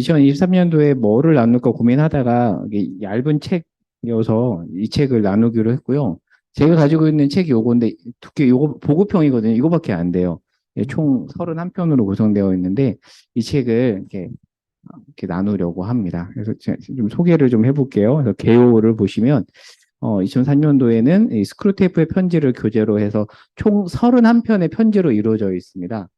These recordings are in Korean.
2023년도에 뭐를 나눌까 고민하다가 이게 얇은 책이어서 이 책을 나누기로 했고요. 제가 가지고 있는 책이 요건데 두께 요거 보급형이거든요. 이거밖에 안 돼요. 총 31편으로 구성되어 있는데 이 책을 이렇게 나누려고 합니다. 그래서 제가 좀 소개를 좀 해볼게요. 그래서 개요를 보시면 2004년도에는 이 스크루테이프의 편지를 교재로 해서 총 31편의 편지로 이루어져 있습니다.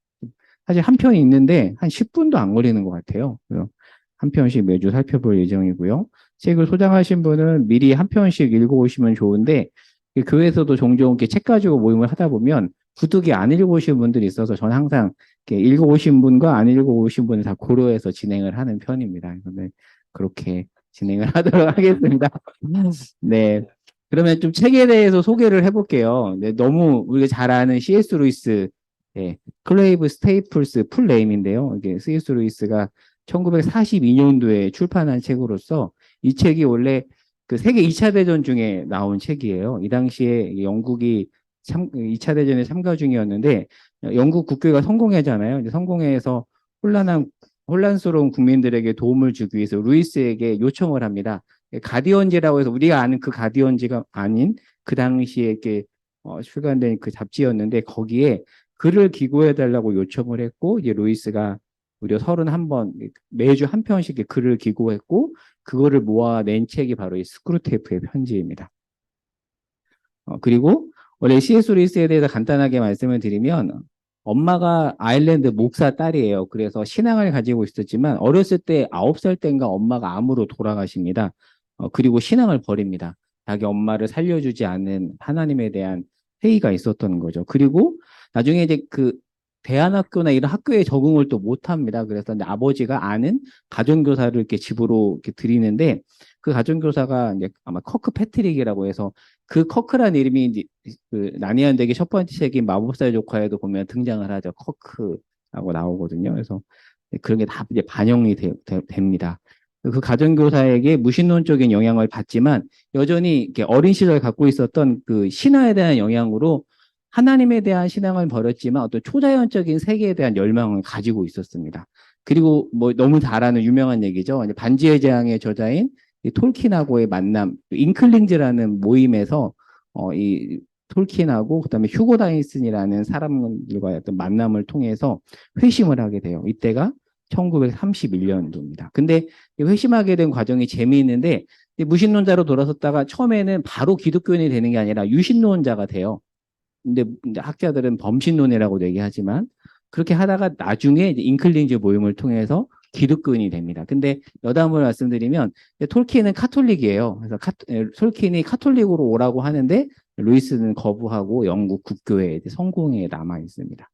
사실 한 편이 있는데 한 10분도 안 걸리는 것 같아요. 그래서 한 편씩 매주 살펴볼 예정이고요. 책을 소장하신 분은 미리 한 편씩 읽어오시면 좋은데 교회에서도 종종 이렇게 책 가지고 모임을 하다 보면 구독이 안 읽어오신 분들이 있어서 저는 항상 이렇게 읽어오신 분과 안 읽어오신 분을 다 고려해서 진행을 하는 편입니다. 그런데 그렇게 진행을 하도록 하겠습니다. 네. 그러면 좀 책에 대해서 소개를 해볼게요. 네, 너무 우리가 잘 아는 C.S. 루이스, 네, 클레이브 스테이플스 풀네임인데요. 이게 C.S. 루이스가 1942년도에 출판한 책으로서 이 책이 원래 그 세계 2차 대전 중에 나온 책이에요. 이 당시에 영국이 2차 대전에 참가 중이었는데 영국 국교가 성공하잖아요. 이제 성공해서 혼란스러운 국민들에게 도움을 주기 위해서 루이스에게 요청을 합니다. 가디언지라고 해서 우리가 아는 그 가디언지가 아닌 그 당시에 이렇게 출간된 그 잡지였는데 거기에 글을 기고해 달라고 요청을 했고 이제 루이스가 무려 31번 매주 한 편씩 글을 기고했고 그거를 모아낸 책이 바로 이 스크루테이프의 편지입니다. 그리고 원래 C.S. 루이스에 대해서 간단하게 말씀을 드리면 엄마가 아일랜드 목사 딸이에요. 그래서 신앙을 가지고 있었지만 어렸을 때 9살 때인가 엄마가 암으로 돌아가십니다. 그리고 신앙을 버립니다. 자기 엄마를 살려주지 않은 하나님에 대한 회의가 있었던 거죠. 그리고 나중에 이제 그 대안학교나 이런 학교에 적응을 또 못합니다. 그래서 이제 아버지가 아는 가정교사를 이렇게 집으로 이렇게 들이는데 그 가정교사가 이제 아마 커크 패트릭이라고 해서 그 커크라는 이름이 이제 그 나니안 덱의 첫 번째 책인 마법사의 조카에도 보면 등장을 하죠. 커크라고 나오거든요. 그래서 그런 게 다 이제 반영이 됩니다. 그 가정교사에게 무신론적인 영향을 받지만 여전히 이렇게 어린 시절 갖고 있었던 그 신화에 대한 영향으로 하나님에 대한 신앙을 버렸지만 어떤 초자연적인 세계에 대한 열망을 가지고 있었습니다. 그리고 뭐 너무 잘 아는 유명한 얘기죠. 반지의 제왕의 저자인 이 톨킨하고의 만남, 잉클링즈라는 모임에서 이 톨킨하고 그다음에 휴고 다니슨이라는 사람들과의 어떤 만남을 통해서 회심을 하게 돼요. 이때가 1931년도입니다. 근데 회심하게 된 과정이 재미있는데 무신론자로 돌아섰다가 처음에는 바로 기독교인이 되는 게 아니라 유신론자가 돼요. 근데 학자들은 범신론이라고 얘기하지만 그렇게 하다가 나중에 이제 잉클린즈 모임을 통해서 기독교인이 됩니다. 근데 여담을 말씀드리면 톨킨은 카톨릭이에요. 그래서 톨킨이 카톨릭으로 오라고 하는데 루이스는 거부하고 영국 국교에 성공에 남아 있습니다.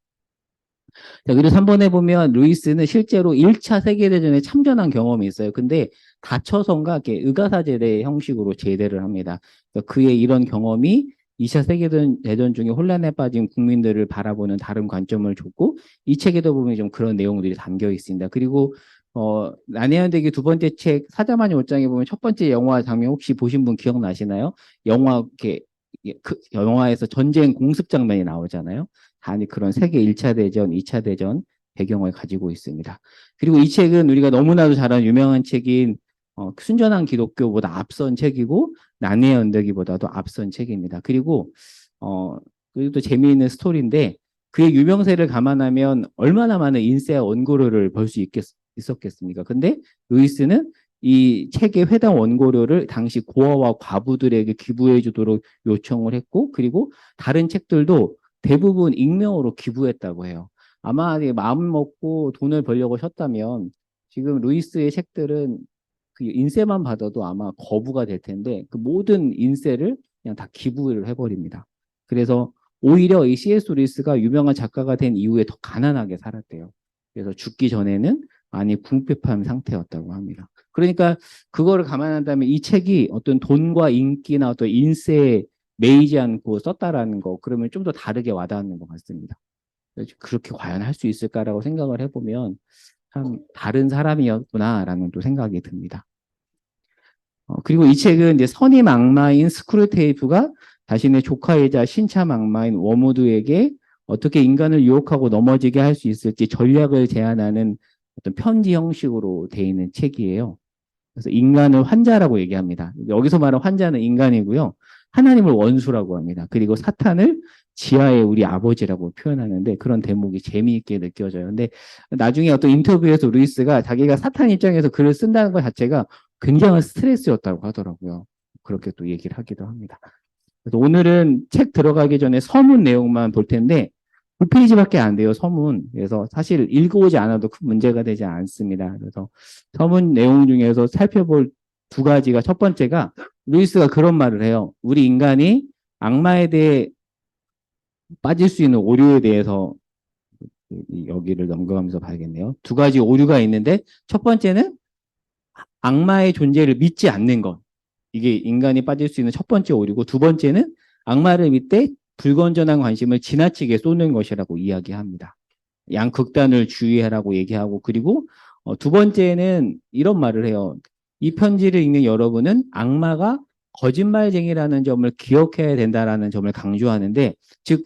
자, 그리고 3번에 보면 루이스는 실제로 1차 세계대전에 참전한 경험이 있어요. 근데 다쳐서인가 이렇게 의가사제대 형식으로 제대를 합니다. 그의 이런 경험이 2차 세계대전 중에 혼란에 빠진 국민들을 바라보는 다른 관점을 줬고 이 책에도 보면 좀 그런 내용들이 담겨 있습니다. 그리고 난해한대기 두 번째 책 사자마녀 옷장에 보면 첫 번째 영화 장면 혹시 보신 분 기억나시나요? 그 영화에서 전쟁 공습 장면이 나오잖아요. 아니 그런 세계 1차 대전, 2차 대전 배경을 가지고 있습니다. 그리고 이 책은 우리가 너무나도 잘 아는 유명한 책인 순전한 기독교보다 앞선 책이고 난해의 언덕이보다도 앞선 책입니다. 그리고 또 재미있는 스토리인데 그의 유명세를 감안하면 얼마나 많은 인세와 원고료를 벌 수 있었겠습니까? 근데 루이스는 이 책의 회당 원고료를 당시 고아와 과부들에게 기부해 주도록 요청을 했고 그리고 다른 책들도 대부분 익명으로 기부했다고 해요. 아마 마음 먹고 돈을 벌려고 하셨다면 지금 루이스의 책들은 그 인세만 받아도 아마 거부가 될 텐데 그 모든 인세를 그냥 다 기부를 해버립니다. 그래서 오히려 이 C.S. 루이스가 유명한 작가가 된 이후에 더 가난하게 살았대요. 그래서 죽기 전에는 많이 궁핍한 상태였다고 합니다. 그러니까 그거를 감안한다면 이 책이 어떤 돈과 인기나 어떤 인세에 매이지 않고 썼다라는 거 그러면 좀 더 다르게 와닿는 것 같습니다. 그렇게 과연 할 수 있을까라고 생각을 해보면 참 다른 사람이었구나라는 또 생각이 듭니다. 그리고 이 책은 이제 선임 악마인 스크루테이프가 자신의 조카이자 신참 악마인 워무드에게 어떻게 인간을 유혹하고 넘어지게 할 수 있을지 전략을 제안하는 어떤 편지 형식으로 되어 있는 책이에요. 그래서 인간을 환자라고 얘기합니다. 여기서 말하는 환자는 인간이고요. 하나님을 원수라고 합니다. 그리고 사탄을 지하의 우리 아버지라고 표현하는데 그런 대목이 재미있게 느껴져요. 근데 나중에 어떤 인터뷰에서 루이스가 자기가 사탄 입장에서 글을 쓴다는 것 자체가 굉장한 스트레스였다고 하더라고요. 그렇게 또 얘기를 하기도 합니다. 그래서 오늘은 책 들어가기 전에 서문 내용만 볼 텐데 9페이지밖에 안 돼요, 서문. 그래서 사실 읽어오지 않아도 큰 문제가 되지 않습니다. 그래서 서문 내용 중에서 살펴볼 두 가지가 첫 번째가 루이스가 그런 말을 해요. 우리 인간이 악마에 대해 빠질 수 있는 오류에 대해서 여기를 넘겨가면서 봐야겠네요. 두 가지 오류가 있는데 첫 번째는 악마의 존재를 믿지 않는 것. 이게 인간이 빠질 수 있는 첫 번째 오류고 두 번째는 악마를 믿되 불건전한 관심을 지나치게 쏟는 것이라고 이야기합니다. 양극단을 주의하라고 얘기하고 그리고 두 번째는 이런 말을 해요. 이 편지를 읽는 여러분은 악마가 거짓말쟁이라는 점을 기억해야 된다라는 점을 강조하는데 즉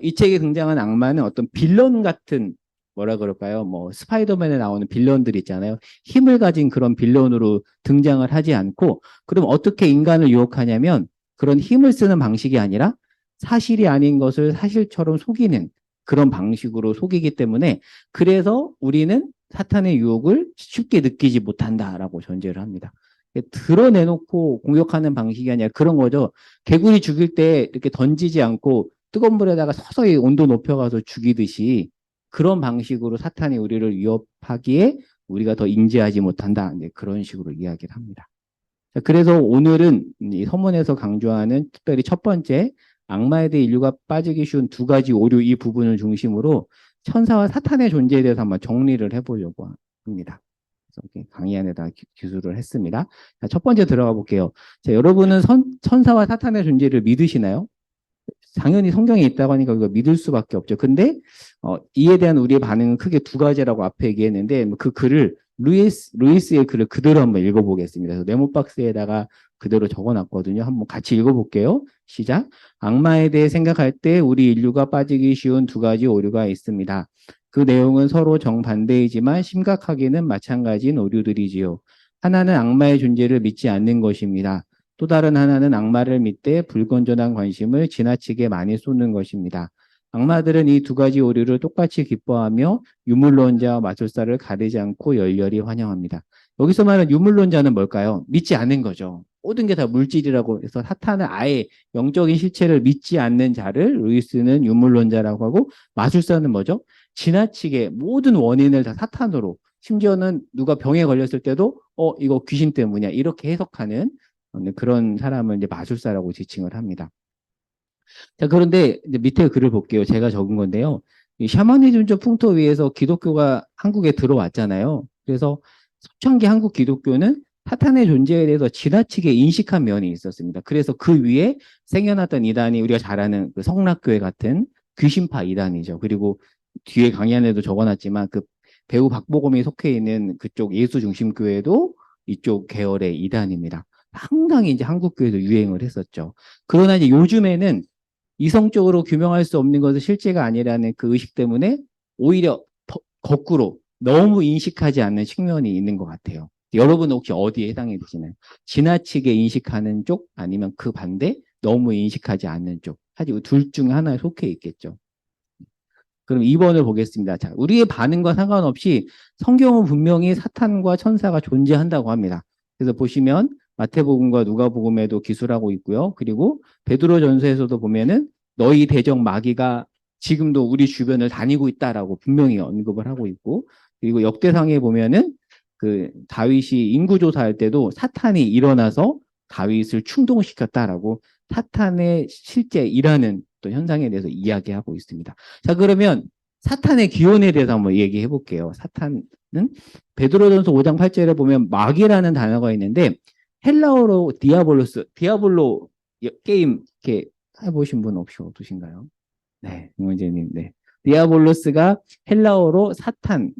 이 책에 등장한 악마는 어떤 빌런 같은 뭐라 그럴까요? 뭐 스파이더맨에 나오는 빌런들 있잖아요. 힘을 가진 그런 빌런으로 등장을 하지 않고 그럼 어떻게 인간을 유혹하냐면 그런 힘을 쓰는 방식이 아니라 사실이 아닌 것을 사실처럼 속이는 그런 방식으로 속이기 때문에 그래서 우리는 사탄의 유혹을 쉽게 느끼지 못한다라고 전제를 합니다. 드러내놓고 공격하는 방식이 아니라 그런 거죠. 개구리 죽일 때 이렇게 던지지 않고 뜨거운 물에다가 서서히 온도 높여가서 죽이듯이 그런 방식으로 사탄이 우리를 위협하기에 우리가 더 인지하지 못한다. 이제 그런 식으로 이야기를 합니다. 자, 그래서 오늘은 이 서문에서 강조하는 특별히 첫 번째 악마에 대해 인류가 빠지기 쉬운 두 가지 오류 이 부분을 중심으로 천사와 사탄의 존재에 대해서 한번 정리를 해보려고 합니다. 그래서 강의 안에다 기술을 했습니다. 자, 첫 번째 들어가 볼게요. 자, 여러분은 천사와 사탄의 존재를 믿으시나요? 당연히 성경에 있다고 하니까 우리가 믿을 수밖에 없죠. 근데 이에 대한 우리의 반응은 크게 두 가지라고 앞에 얘기했는데 그 글을 루이스의 글을 그대로 한번 읽어보겠습니다. 그래서 메모박스에다가 그대로 적어놨거든요. 한번 같이 읽어볼게요. 시작. 악마에 대해 생각할 때 우리 인류가 빠지기 쉬운 두 가지 오류가 있습니다. 그 내용은 서로 정반대이지만 심각하게는 마찬가지인 오류들이지요. 하나는 악마의 존재를 믿지 않는 것입니다. 또 다른 하나는 악마를 믿되 불건전한 관심을 지나치게 많이 쏟는 것입니다. 악마들은 이 두 가지 오류를 똑같이 기뻐하며 유물론자와 마술사를 가리지 않고 열렬히 환영합니다. 여기서 말하는 유물론자는 뭘까요? 믿지 않는 거죠. 모든 게 다 물질이라고 해서 사탄은 아예 영적인 실체를 믿지 않는 자를 루이스는 유물론자라고 하고 마술사는 뭐죠? 지나치게 모든 원인을 다 사탄으로 심지어는 누가 병에 걸렸을 때도 이거 귀신 때문이야 이렇게 해석하는 그런 사람을 이제 마술사라고 지칭을 합니다. 자, 그런데 이제 밑에 글을 볼게요. 제가 적은 건데요. 이 샤머니즘적 풍토 위에서 기독교가 한국에 들어왔잖아요. 그래서 초창기 한국 기독교는 사탄의 존재에 대해서 지나치게 인식한 면이 있었습니다. 그래서 그 위에 생겨났던 이단이 우리가 잘 아는 그 성락교회 같은 귀신파 이단이죠. 그리고 뒤에 강의 안에도 적어놨지만 그 배우 박보검이 속해 있는 그쪽 예수중심교회도 이쪽 계열의 이단입니다. 상당히 이제 한국교회도 유행을 했었죠. 그러나 이제 요즘에는 이성적으로 규명할 수 없는 것은 실제가 아니라는 그 의식 때문에 오히려 거꾸로 너무 인식하지 않는 측면이 있는 것 같아요. 여러분은 혹시 어디에 해당이 되시나요? 지나치게 인식하는 쪽 아니면 그 반대 너무 인식하지 않는 쪽. 사실 둘 중 하나에 속해 있겠죠. 그럼 2번을 보겠습니다. 자, 우리의 반응과 상관없이 성경은 분명히 사탄과 천사가 존재한다고 합니다. 그래서 보시면 마태복음과 누가복음에도 기술하고 있고요. 그리고 베드로전서에서도 보면은 너희 대적 마귀가 지금도 우리 주변을 다니고 있다라고 분명히 언급을 하고 있고 그리고 역대상에 보면은 그 다윗이 인구조사할 때도 사탄이 일어나서 다윗을 충동시켰다라고 사탄의 실제 일하는 또 현상에 대해서 이야기하고 있습니다. 자, 그러면 사탄의 기원에 대해서 한번 얘기해 볼게요. 사탄은 베드로전서 5장 8절에 보면 마귀라는 단어가 있는데 헬라어로 디아볼로 게임 이렇게 해보신 분 혹시 어떠신가요? 네, 문재님, 네. 디아볼로스가 헬라어로 사탄,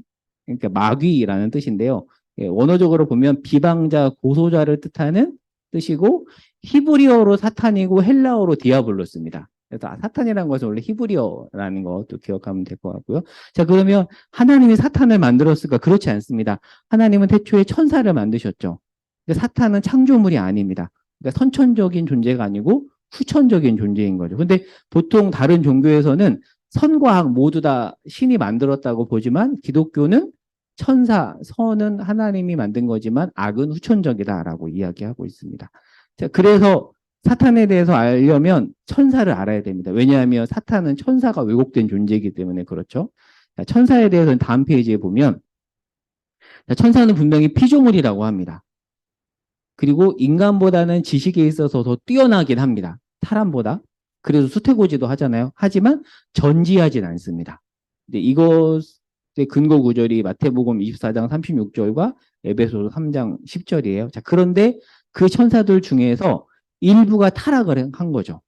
그러니까 마귀라는 뜻인데요. 예, 원어적으로 보면 비방자, 고소자를 뜻하는 뜻이고 히브리어로 사탄이고 헬라어로 디아볼로스입니다. 그래서 사탄이라는 것은 원래 히브리어라는 것도 기억하면 될 것 같고요. 자, 그러면 하나님이 사탄을 만들었을까? 그렇지 않습니다. 하나님은 태초에 천사를 만드셨죠. 근데 사탄은 창조물이 아닙니다. 그러니까 선천적인 존재가 아니고 후천적인 존재인 거죠. 근데 보통 다른 종교에서는 선과 악 모두 다 신이 만들었다고 보지만 기독교는 천사, 선은 하나님이 만든 거지만 악은 후천적이다라고 이야기하고 있습니다. 자, 그래서 사탄에 대해서 알려면 천사를 알아야 됩니다. 왜냐하면 사탄은 천사가 왜곡된 존재이기 때문에 그렇죠. 자, 천사에 대해서는 다음 페이지에 보면 자, 천사는 분명히 피조물이라고 합니다. 그리고 인간보다는 지식에 있어서 더 뛰어나긴 합니다. 사람보다. 그래서 수태고지도 하잖아요. 하지만 전지하진 않습니다. 근데 이것의 근거 구절이 마태복음 24장 36절과 에베소서 3장 10절이에요. 자, 그런데 그 천사들 중에서 일부가 타락을 한 거죠.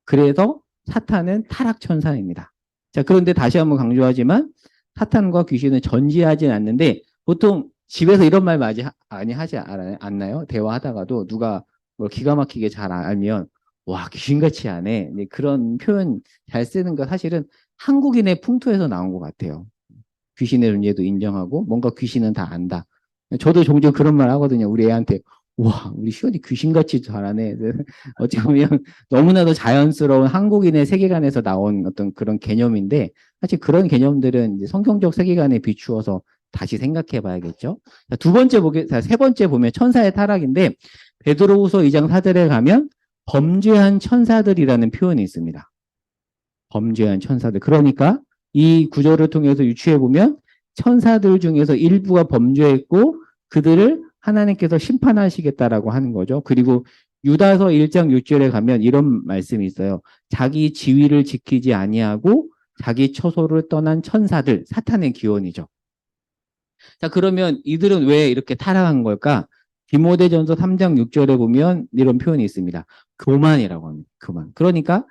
그래서 사탄은 타락 천사입니다. 자, 그런데 다시 한번 강조하지만 사탄과 귀신은 전지하진 않는데 보통 집에서 이런 말 많이 하지 않나요? 대화하다가도 누가 뭘 기가 막히게 잘 알면 와, 귀신같이 하네. 그런 표현 잘 쓰는 거 사실은 한국인의 풍토에서 나온 것 같아요. 귀신의 존재도 인정하고 뭔가 귀신은 다 안다. 저도 종종 그런 말 하거든요. 우리 애한테. 와, 우리 시원이 귀신같이 잘하네. 어찌 보면 너무나도 자연스러운 한국인의 세계관에서 나온 어떤 그런 개념인데 사실 그런 개념들은 이제 성경적 세계관에 비추어서 다시 생각해 봐야겠죠. 세 번째 보면 천사의 타락인데 베드로후서 2장 4절에 가면 범죄한 천사들이라는 표현이 있습니다. 범죄한 천사들. 그러니까 이 구절을 통해서 유추해 보면 천사들 중에서 일부가 범죄했고 그들을 하나님께서 심판하시겠다라고 하는 거죠. 그리고 유다서 1장 6절에 가면 이런 말씀이 있어요. 자기 지위를 지키지 아니하고 자기 처소를 떠난 천사들, 사탄의 기원이죠. 자, 그러면 이들은 왜 이렇게 타락한 걸까? 디모데전서 3장 6절에 보면 이런 표현이 있습니다. 교만이라고 합니다. 교만. 그러니까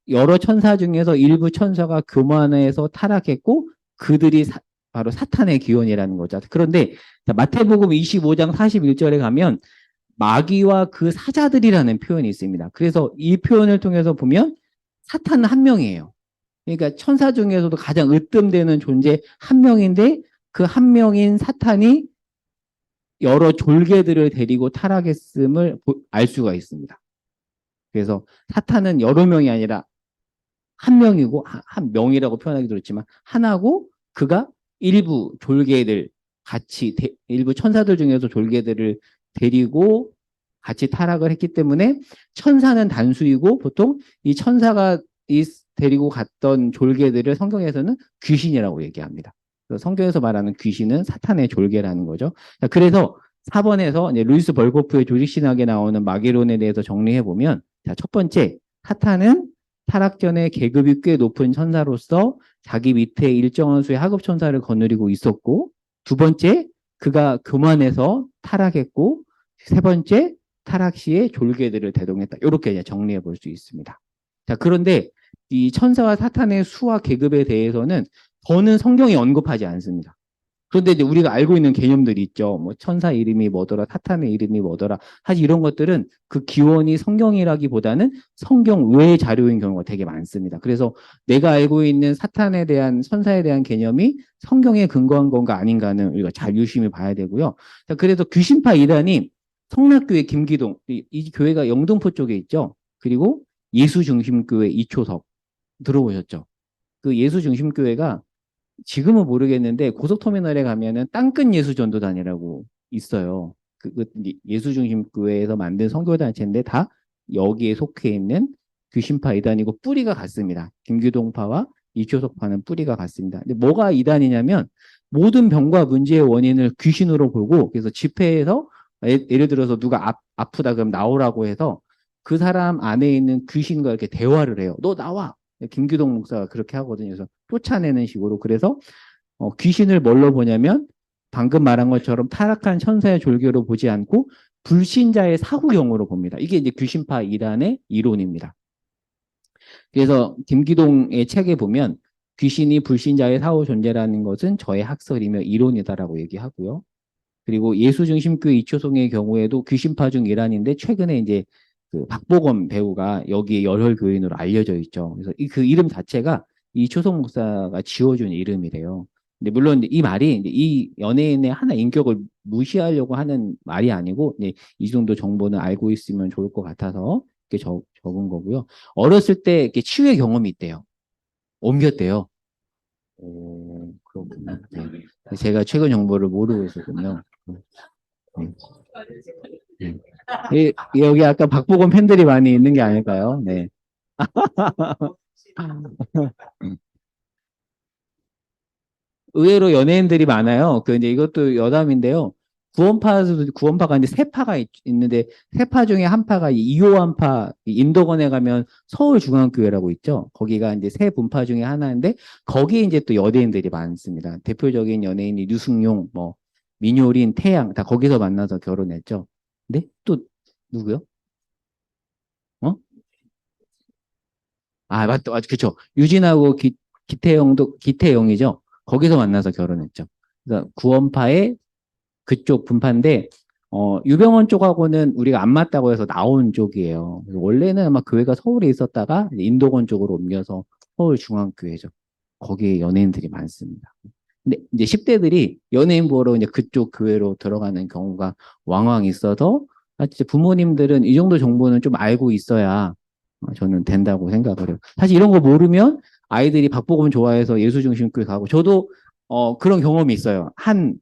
여러 천사 중에서 일부 천사가 교만해서 타락했고 그들이 바로 사탄의 기원이라는 거죠. 그런데 마태복음 25장 41절에 가면 마귀와 그 사자들이라는 표현이 있습니다. 그래서 이 표현을 통해서 보면 사탄은 한 명이에요. 그러니까 천사 중에서도 가장 으뜸되는 존재 한 명인데 그 한 명인 사탄이 여러 졸개들을 데리고 타락했음을 알 수가 있습니다. 그래서 사탄은 여러 명이 아니라 한 명이고 한 명이라고 표현하기도 그렇지만 하나고 그가 일부 졸개들 같이 일부 천사들 중에서 졸개들을 데리고 같이 타락을 했기 때문에 천사는 단수이고 보통 이 천사가 데리고 갔던 졸개들을 성경에서는 귀신이라고 얘기합니다. 성경에서 말하는 귀신은 사탄의 졸개라는 거죠. 자, 그래서 4번에서 이제 루이스 벌코프의 조직신학에 나오는 마귀론에 대해서 정리해 보면 자, 첫 번째 사탄은 타락 전에 계급이 꽤 높은 천사로서 자기 밑에 일정한 수의 하급 천사를 거느리고 있었고 두 번째 그가 교만해서 타락했고 세 번째 타락 시에 졸개들을 대동했다. 이렇게 이제 정리해 볼 수 있습니다. 자, 그런데 이 천사와 사탄의 수와 계급에 대해서는 더는 성경이 언급하지 않습니다. 그런데 이제 우리가 알고 있는 개념들이 있죠. 뭐 천사 이름이 뭐더라, 사탄의 이름이 뭐더라. 사실 이런 것들은 그 기원이 성경이라기보다는 성경 외의 자료인 경우가 되게 많습니다. 그래서 내가 알고 있는 사탄에 대한 천사에 대한 개념이 성경에 근거한 건가 아닌가는 우리가 잘 유심히 봐야 되고요. 자, 그래서 귀신파 이단이 성락교회 김기동, 이 교회가 영등포 쪽에 있죠. 그리고 예수중심교회 이초석 들어보셨죠? 그 예수중심교회가 지금은 모르겠는데 고속터미널에 가면은 땅끝 예수전도단이라고 있어요. 그 예수중심교회에서 만든 선교단체인데 다 여기에 속해 있는 귀신파 이단이고 뿌리가 같습니다. 김규동파와 이초석파는 뿌리가 같습니다. 근데 뭐가 이단이냐면 모든 병과 문제의 원인을 귀신으로 보고 그래서 집회에서 예를 들어서 누가 아프다 그럼 나오라고 해서 그 사람 안에 있는 귀신과 이렇게 대화를 해요. 너 나와. 김규동 목사가 그렇게 하거든요. 그래서 쫓아내는 식으로. 그래서 귀신을 뭘로 보냐면 방금 말한 것처럼 타락한 천사의 졸개로 보지 않고 불신자의 사후경으로 봅니다. 이게 이제 귀신파 이단의 이론입니다. 그래서 김기동의 책에 보면 귀신이 불신자의 사후 존재라는 것은 저의 학설이며 이론이다라고 얘기하고요. 그리고 예수중심교회 이초성의 경우에도 귀신파 중 일환인데 최근에 이제 그 박보검 배우가 여기에 열혈 교인으로 알려져 있죠. 그래서 그 이름 자체가 이 초성 목사가 지어준 이름이래요. 근데 물론 이 말이 이 연예인의 하나 인격을 무시하려고 하는 말이 아니고 이 정도 정보는 알고 있으면 좋을 것 같아서 이렇게 적은 거고요. 어렸을 때 이렇게 치유의 경험이 있대요. 옮겼대요. 오, 그렇구나. 네. 제가 최근 정보를 모르고 있었군요. 네. 네. 여기 아까 박보검 팬들이 많이 있는 게 아닐까요? 네. 의외로 연예인들이 많아요. 그 이제 이것도 여담인데요. 구원파가 이제 세 파가 있는데 세 파 중에 한 파가 이호환파 인도권에 가면 서울중앙교회라고 있죠. 거기가 이제 세 분파 중에 하나인데 거기에 이제 또 연예인들이 많습니다. 대표적인 연예인이 류승용, 뭐 민효린, 태양 다 거기서 만나서 결혼했죠. 근데 또 누구요? 어? 아, 맞다. 그쵸. 유진하고 기태영이죠. 거기서 만나서 결혼했죠. 그러니까 구원파의 그쪽 분파인데, 유병원 쪽하고는 우리가 안 맞다고 해서 나온 쪽이에요. 그래서 원래는 아마 교회가 서울에 있었다가 이제 인도권 쪽으로 옮겨서 서울중앙교회죠. 거기에 연예인들이 많습니다. 근데 이제 10대들이 연예인 보러 이제 그쪽 교회로 들어가는 경우가 왕왕 있어서, 진짜 부모님들은 이 정도 정보는 좀 알고 있어야 저는 된다고 생각을 해요. 사실 이런 거 모르면 아이들이 박보검 좋아해서 예수중심교회 가고, 저도 그런 경험이 있어요. 한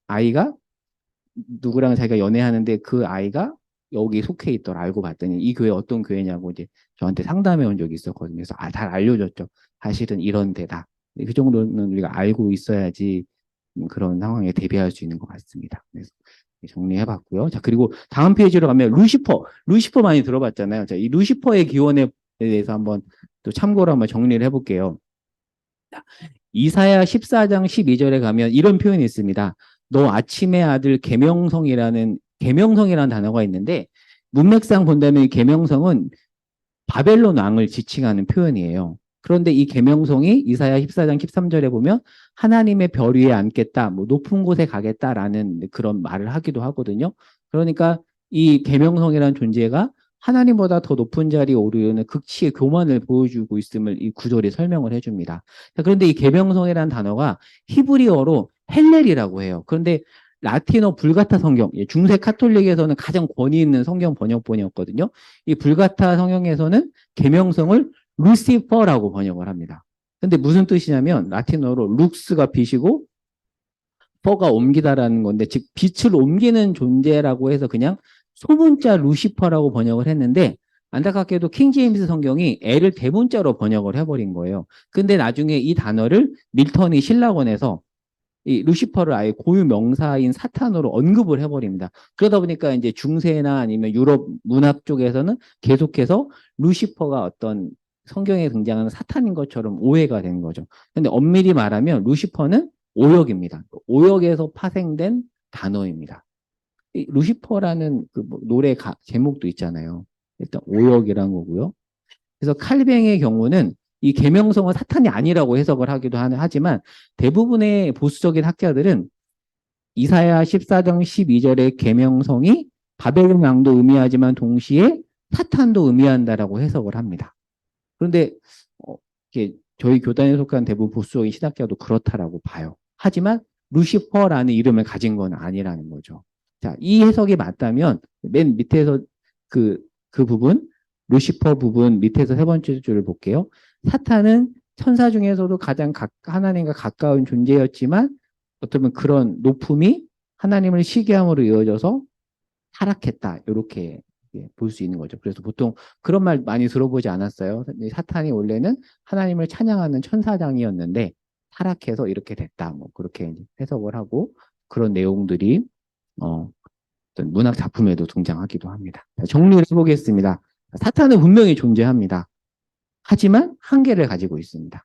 아이가 누구랑 자기가 연애하는데 그 아이가 여기 속해 있더라. 알고 봤더니 이 교회 어떤 교회냐고 이제 저한테 상담해 온 적이 있었거든요. 그래서 잘 알려줬죠. 사실은 이런 데다. 그 정도는 우리가 알고 있어야지 그런 상황에 대비할 수 있는 것 같습니다. 그래서 정리해봤고요. 자, 그리고 다음 페이지로 가면 루시퍼 많이 들어봤잖아요. 자, 이 루시퍼의 기원에 대해서 한번 또 참고로 한번 정리를 해볼게요. 이사야 14장 12절에 가면 이런 표현이 있습니다. 너 아침의 아들 계명성이라는 단어가 있는데 문맥상 본다면 이 계명성은 바벨론 왕을 지칭하는 표현이에요. 그런데 이 계명성이 이사야 14장 13절에 보면 하나님의 별 위에 앉겠다, 뭐 높은 곳에 가겠다라는 그런 말을 하기도 하거든요. 그러니까 이 계명성이라는 존재가 하나님보다 더 높은 자리에 오르는 극치의 교만을 보여주고 있음을 이 구절이 설명을 해줍니다. 그런데 이 계명성이라는 단어가 히브리어로 헬렐이라고 해요. 그런데 라틴어 불가타 성경, 중세 카톨릭에서는 가장 권위 있는 성경 번역본이었거든요. 이 불가타 성경에서는 계명성을 루시퍼라고 번역을 합니다. 근데 무슨 뜻이냐면 라틴어로 룩스가 빛이고 퍼가 옮기다라는 건데, 즉 빛을 옮기는 존재라고 해서 그냥 소문자 루시퍼라고 번역을 했는데, 안타깝게도 킹제임스 성경이 L을 대문자로 번역을 해버린 거예요. 근데 나중에 이 단어를 밀턴이 신라권에서 이 루시퍼를 아예 고유 명사인 사탄으로 언급을 해버립니다. 그러다 보니까 이제 중세나 아니면 유럽 문학 쪽에서는 계속해서 루시퍼가 어떤 성경에 등장하는 사탄인 것처럼 오해가 된 거죠. 근데 엄밀히 말하면 루시퍼는 오역입니다. 오역에서 파생된 단어입니다. 이 루시퍼라는 그뭐 노래 제목도 있잖아요. 일단 오역이란 거고요. 그래서 칼뱅의 경우는 이 계명성은 사탄이 아니라고 해석을 하기도 하지만 대부분의 보수적인 학자들은 이사야 14장 12절의 계명성이 바벨론 왕도 의미하지만 동시에 사탄도 의미한다라고 해석을 합니다. 그런데 이게 저희 교단에 속한 대부분 보수적인 신학자도 그렇다라고 봐요. 하지만 루시퍼라는 이름을 가진 건 아니라는 거죠. 자, 이 해석이 맞다면 맨 밑에서 그 부분, 루시퍼 부분 밑에서 세 번째 줄을 볼게요. 사탄은 천사 중에서도 가장 하나님과 가까운 존재였지만 어쩌면 그런 높음이 하나님을 시기함으로 이어져서 타락했다. 이렇게 볼 수 있는 거죠. 그래서 보통 그런 말 많이 들어보지 않았어요. 사탄이 원래는 하나님을 찬양하는 천사장이었는데 타락해서 이렇게 됐다. 뭐 그렇게 해석을 하고 그런 내용들이 어떤 문학 작품에도 등장하기도 합니다. 정리를 해보겠습니다. 사탄은 분명히 존재합니다. 하지만 한계를 가지고 있습니다.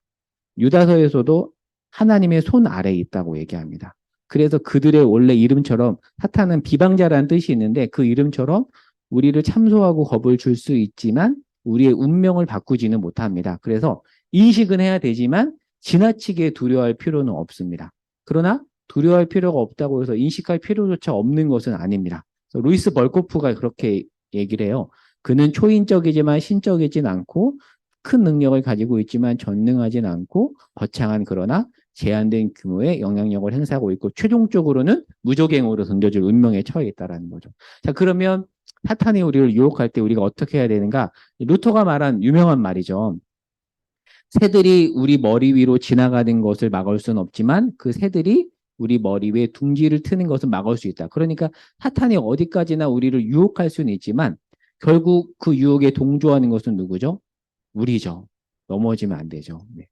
유다서에서도 하나님의 손 아래에 있다고 얘기합니다. 그래서 그들의 원래 이름처럼 사탄은 비방자라는 뜻이 있는데 그 이름처럼 우리를 참소하고 겁을 줄 수 있지만 우리의 운명을 바꾸지는 못합니다. 그래서 인식은 해야 되지만 지나치게 두려워할 필요는 없습니다. 그러나 두려워할 필요가 없다고 해서 인식할 필요조차 없는 것은 아닙니다. 루이스 벌코프가 그렇게 얘기를 해요. 그는 초인적이지만 신적이진 않고 큰 능력을 가지고 있지만 전능하진 않고 거창한 그러나 제한된 규모의 영향력을 행사하고 있고 최종적으로는 무적행으로 던져줄 운명에 처해 있다라는 거죠. 자, 그러면 사탄이 우리를 유혹할 때 우리가 어떻게 해야 되는가? 루터가 말한 유명한 말이죠. 새들이 우리 머리 위로 지나가는 것을 막을 수는 없지만 그 새들이 우리 머리 위에 둥지를 트는 것을 막을 수 있다. 그러니까 사탄이 어디까지나 우리를 유혹할 수는 있지만 결국 그 유혹에 동조하는 것은 누구죠? 우리죠. 넘어지면 안 되죠. 네.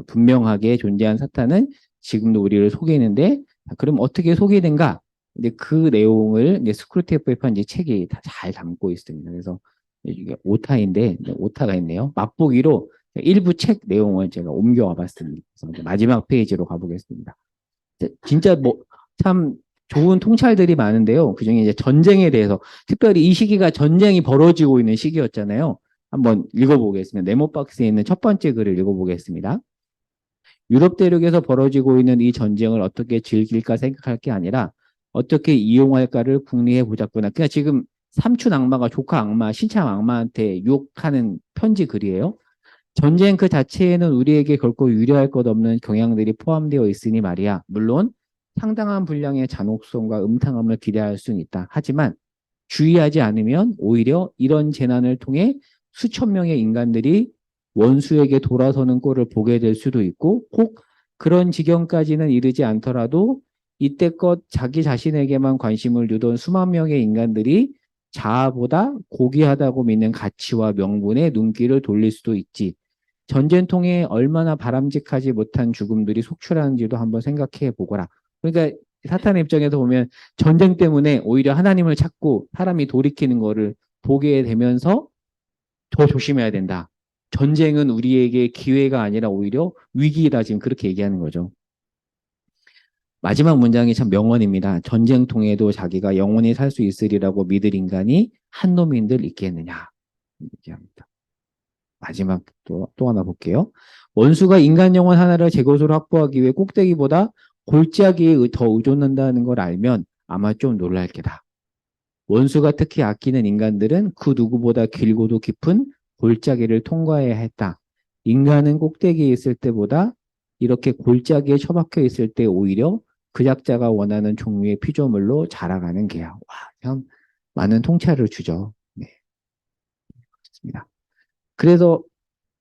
분명하게 존재한 사탄은 지금도 우리를 속이는데 그럼 어떻게 속이는가? 이제 그 내용을 이제 스크루테이프의 이제 책이 다 잘 담고 있습니다. 그래서 이게 오타인데 오타가 있네요. 맛보기로 일부 책 내용을 제가 옮겨와 봤습니다. 그래서 마지막 페이지로 가보겠습니다. 진짜 뭐 참 좋은 통찰들이 많은데요. 그중에 이제 전쟁에 대해서 특별히 이 시기가 전쟁이 벌어지고 있는 시기였잖아요. 한번 읽어보겠습니다. 네모박스에 있는 첫 번째 글을 읽어보겠습니다. 유럽 대륙에서 벌어지고 있는 이 전쟁을 어떻게 즐길까 생각할 게 아니라 어떻게 이용할까를 궁리해 보자꾸나. 그러니까 지금 삼촌 악마가 조카 악마, 신참 악마한테 유혹하는 편지 글이에요. 전쟁 그 자체에는 우리에게 결코 유리할 것 없는 경향들이 포함되어 있으니 말이야. 물론 상당한 분량의 잔혹성과 음탕함을 기대할 수는 있다. 하지만 주의하지 않으면 오히려 이런 재난을 통해 수천 명의 인간들이 원수에게 돌아서는 꼴을 보게 될 수도 있고 혹 그런 지경까지는 이르지 않더라도 이때껏 자기 자신에게만 관심을 두던 수만 명의 인간들이 자아보다 고귀하다고 믿는 가치와 명분에 눈길을 돌릴 수도 있지. 전쟁통에 얼마나 바람직하지 못한 죽음들이 속출하는지도 한번 생각해 보거라. 그러니까 사탄의 입장에서 보면 전쟁 때문에 오히려 하나님을 찾고 사람이 돌이키는 거를 보게 되면서 더 조심해야 된다. 전쟁은 우리에게 기회가 아니라 오히려 위기이다. 지금 그렇게 얘기하는 거죠. 마지막 문장이 참 명언입니다. 전쟁통에도 자기가 영원히 살 수 있으리라고 믿을 인간이 한 놈인들 있겠느냐. 얘기합니다. 마지막 또 하나 볼게요. 원수가 인간 영혼 하나를 제 것으로 확보하기 위해 꼭대기보다 골짜기에 더 의존한다는 걸 알면 아마 좀 놀랄 게다. 원수가 특히 아끼는 인간들은 그 누구보다 길고도 깊은 골짜기를 통과해야 했다. 인간은 꼭대기에 있을 때보다 이렇게 골짜기에 처박혀 있을 때 오히려 그 작자가 원하는 종류의 피조물로 자라가는 게야. 와, 참 많은 통찰을 주죠. 네, 그렇습니다. 그래서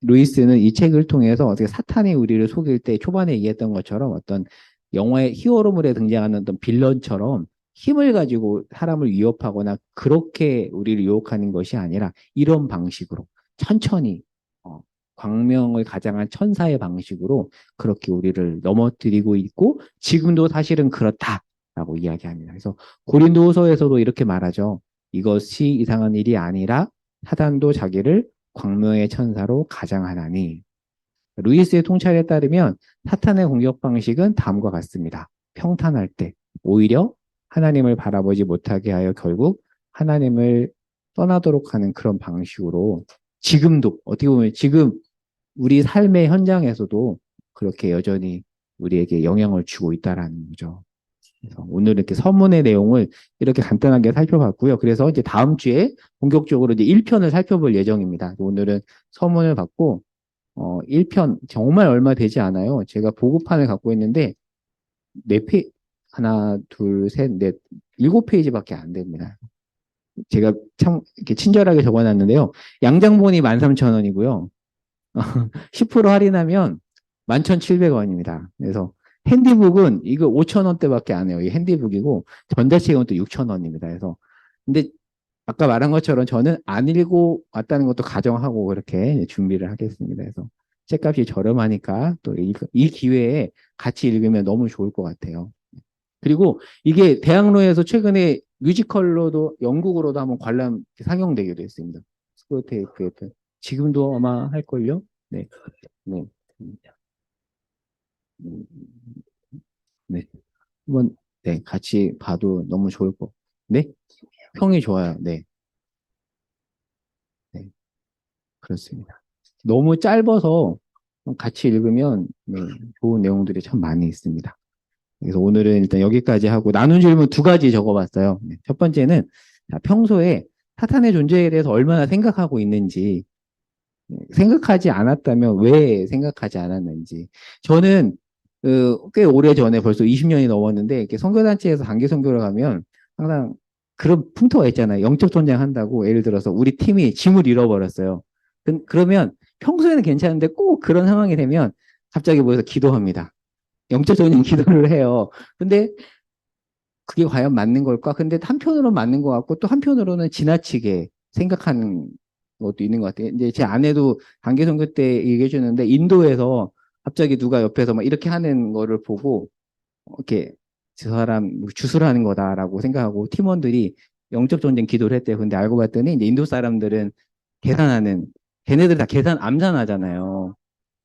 루이스는 이 책을 통해서 어떻게 사탄이 우리를 속일 때 초반에 얘기했던 것처럼 어떤 영화의 히어로물에 등장하는 어떤 빌런처럼 힘을 가지고 사람을 위협하거나 그렇게 우리를 유혹하는 것이 아니라 이런 방식으로 천천히 광명을 가장한 천사의 방식으로 그렇게 우리를 넘어뜨리고 있고 지금도 사실은 그렇다라고 이야기합니다. 그래서 고린도후서에서도 이렇게 말하죠. 이것이 이상한 일이 아니라 사단도 자기를 광명의 천사로 가장하나니. 루이스의 통찰에 따르면 사탄의 공격 방식은 다음과 같습니다. 평탄할 때 오히려 하나님을 바라보지 못하게 하여 결국 하나님을 떠나도록 하는 그런 방식으로 지금도 어떻게 보면 지금 우리 삶의 현장에서도 그렇게 여전히 우리에게 영향을 주고 있다라는 거죠. 그래서 오늘 이렇게 서문의 내용을 이렇게 간단하게 살펴봤고요. 그래서 이제 다음 주에 본격적으로 이제 1편을 살펴볼 예정입니다. 오늘은 서문을 받고 1편 정말 얼마 되지 않아요. 제가 보고판을 갖고 있는데 하나, 둘, 셋, 넷, 7페이지밖에 안 됩니다. 제가 참 이렇게 친절하게 적어놨는데요. 양장본이 13,000원이고요. 10% 할인하면 11,700원입니다. 그래서 핸디북은 이거 5,000원대밖에 안 해요. 이 핸디북이고 전자책은 또 6,000원입니다. 그래서 근데 아까 말한 것처럼 저는 안 읽고 왔다는 것도 가정하고 그렇게 준비를 하겠습니다. 그래서 책값이 저렴하니까 또 이 기회에 같이 읽으면 너무 좋을 것 같아요. 그리고 이게 대학로에서 최근에 뮤지컬로도 영국으로도 한번 관람 상영되기도 했습니다. 스코어테이프 지금도 아마 할걸요? 네. 네. 네. 한번 네, 같이 봐도 너무 좋을 것. 네? 평이 좋아요. 네. 네. 그렇습니다. 너무 짧아서 같이 읽으면 네, 좋은 내용들이 참 많이 있습니다. 그래서 오늘은 일단 여기까지 하고 나눈 질문 두 가지 적어봤어요. 네. 첫 번째는 자, 평소에 사탄의 존재에 대해서 얼마나 생각하고 있는지, 생각하지 않았다면 왜 생각하지 않았는지. 저는 꽤 오래 전에 벌써 20년이 넘었는데 이렇게 선교단체에서 단기 선교를 가면 항상 그런 풍토가 있잖아요. 영적 전쟁 한다고 예를 들어서 우리 팀이 짐을 잃어버렸어요. 그러면 평소에는 괜찮은데 꼭 그런 상황이 되면 갑자기 모여서 기도합니다. 영적 전쟁 기도를 해요. 근데 그게 과연 맞는 걸까? 근데 한편으로는 맞는 것 같고 또 한편으로는 지나치게 생각하는 것도 있는 것 같아요. 이제 제 아내도 단기 선교 때 얘기해 주는데 인도에서 갑자기 누가 옆에서 막 이렇게 하는 거를 보고 이렇게 저 사람 뭐 주술하는 거다라고 생각하고 팀원들이 영적 전쟁 기도를 했대요. 근데 알고 봤더니 이제 인도 사람들은 계산하는 걔네들 다 계산 암산하잖아요.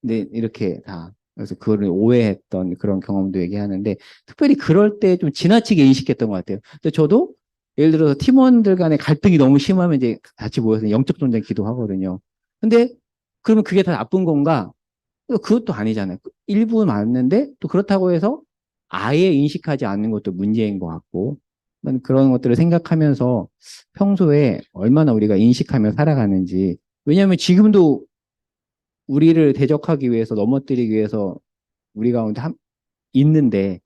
근데 이렇게 다 그래서 그거를 오해했던 그런 경험도 얘기하는데 특별히 그럴 때 좀 지나치게 인식했던 것 같아요. 근데 저도 예를 들어서 팀원들 간의 갈등이 너무 심하면 이제 같이 모여서 영적 전쟁 기도하거든요. 근데 그러면 그게 다 나쁜 건가? 그것도 아니잖아요. 일부 맞는데 또 그렇다고 해서 아예 인식하지 않는 것도 문제인 것 같고 난 그런 것들을 생각하면서 평소에 얼마나 우리가 인식하며 살아가는지 왜냐하면 지금도 우리를 대적하기 위해서 넘어뜨리기 위해서 우리 가운데 있는데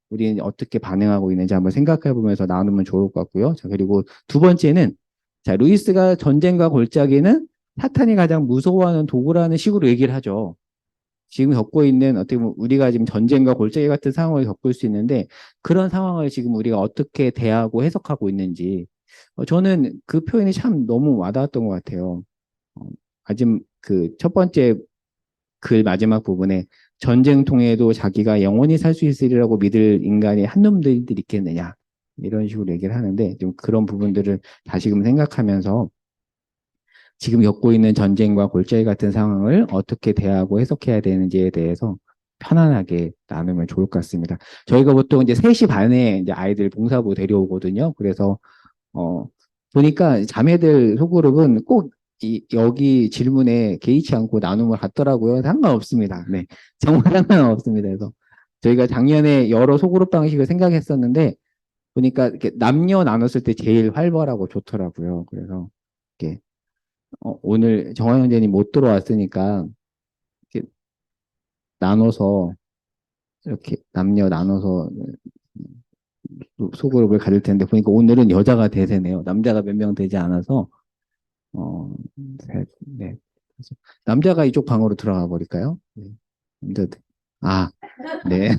우리는 어떻게 반응하고 있는지 한번 생각해 보면서 나누면 좋을 것 같고요. 자, 그리고 두 번째는 자, 루이스가 전쟁과 골짜기는 사탄이 가장 무서워하는 도구라는 식으로 얘기를 하죠. 지금 겪고 있는 어떻게 보면 우리가 지금 전쟁과 골짜기 같은 상황을 겪을 수 있는데 그런 상황을 지금 우리가 어떻게 대하고 해석하고 있는지 저는 그 표현이 참 너무 와닿았던 것 같아요. 아직 그 첫 번째 글 마지막 부분에 전쟁통에도 자기가 영원히 살 수 있으리라고 믿을 인간이 한 놈들이 있겠느냐 이런 식으로 얘기를 하는데 좀 그런 부분들을 다시금 생각하면서 지금 겪고 있는 전쟁과 골짜기 같은 상황을 어떻게 대하고 해석해야 되는지에 대해서 편안하게 나누면 좋을 것 같습니다. 저희가 보통 이제 3시 반에 이제 아이들 봉사부 데려오거든요. 그래서 어 보니까 자매들 소그룹은 꼭 여기 질문에 개의치 않고 나눔을 갖더라고요. 상관없습니다. 네. 정말 상관없습니다. 그래서 저희가 작년에 여러 소그룹 방식을 생각했었는데 보니까 이렇게 남녀 나눴을 때 제일 활발하고 좋더라고요. 그래서 이렇게 오늘 정화 형제님 못 들어왔으니까 이렇게 나눠서 이렇게 남녀 나눠서 소그룹을 가질 텐데 보니까 오늘은 여자가 대세네요. 남자가 몇 명 되지 않아서 어, 셋, 넷, 다섯. 남자가 이쪽 방으로 들어가 버릴까요? 네. 남자들. 아, 네.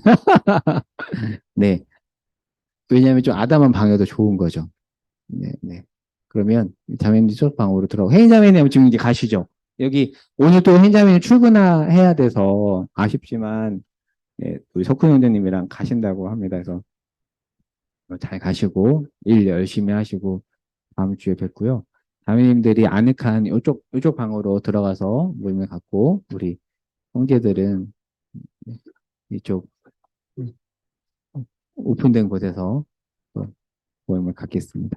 네. 왜냐하면 좀 아담한 방에도 좋은 거죠. 네, 네. 그러면 자매님 저 방으로 들어가고 혜인 자매님 지금 이제 가시죠. 여기 오늘 또 혜인 자매님 출근해야 돼서 아쉽지만 네, 우리 석훈 형제님이랑 가신다고 합니다. 그래서 잘 가시고 일 열심히 하시고 다음 주에 뵙고요. 자매님들이 아늑한 이쪽 방으로 들어가서 모임을 갖고 우리 형제들은 이쪽 오픈된 곳에서 모임을 갖겠습니다.